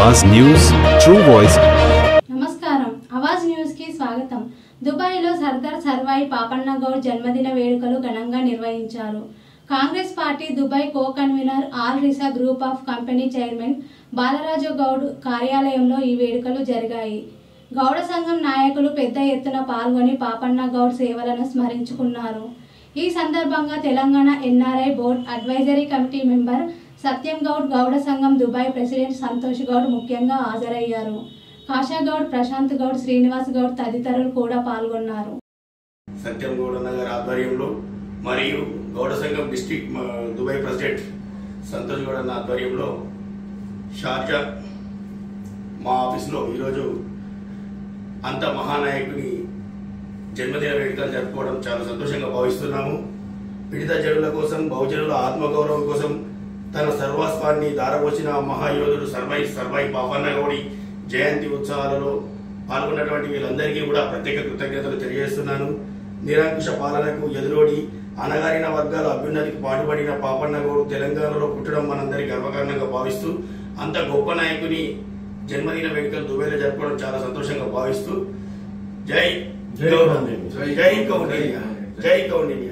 आवाज news true voice. నమస్కారం Awaaz news కి స్వాగతం। దుబాయ్లో సర్దార్ సర్వాయి పాపన్న గౌడ్ జన్మదిన వేడుకలు ఘనంగా నిర్వహించారు। Congress party Dubai co convener Al Risa group of company chairman Balaraju Goud కార్యాలయంలో ఈ వేడుకలు జరిగాయి। గౌడ సంఘం నాయకులు పెద్ద ఎత్తున పాల్గొని పాపన్న గౌడ్ సేవలను స్మరించుకున్నారు। ఈ సందర్భంగా Telangana NRI board advisory committee member Satyam Goud, Gouda Sangham Dubai president Santosh Goud ముఖ్యంగా హాజరయ్యారు। కాశా గౌడ్, ప్రశాంత్ గౌడ్, శ్రీనివాస్ గౌడ్ తదితరులు కూడా పాల్గొన్నారు। సత్యం గౌడ్ అన్న గారి ఆధ్వర్యంలో మరియు గౌడ సంఘం district Dubai president Santosh Goud అన్న ఆధ్వర్యంలో షార్జా మా ఆఫీస్లో ఈరోజు అంత మహానాయకుని జన్మదిన వేడుకలు జరుపుకోవడం చాలా సంతోషంగా భావిస్తున్నాము। పీడిత జనుల కోసం, బహుజనుల ఆత్మగౌరవం కోసం తన సర్వస్వాన్ని దారపోసిన మహాయోధుడు సర్వాయి పాపన్న గౌడి జయంతి ఉత్సవాలలో పాల్గొన్నటువంటి వీళ్ళందరికీ కూడా ప్రత్యేక కృతజ్ఞతలు తెలియజేస్తున్నాను। నిరంకుశ పాలనకు ఎదురోడి అణగారిన వర్గాల అభ్యున్నతికి పాటుపడిన పాపన్న గౌడు తెలంగాణలో పుట్టడం మనందరి గర్వకారణంగా భావిస్తూ అంత గొప్ప నాయకుని జన్మదిన వేడుకలు దుబాయ్లో జరుపుకోవడం చాలా సంతోషంగా భావిస్తూ జై కౌండిన్య।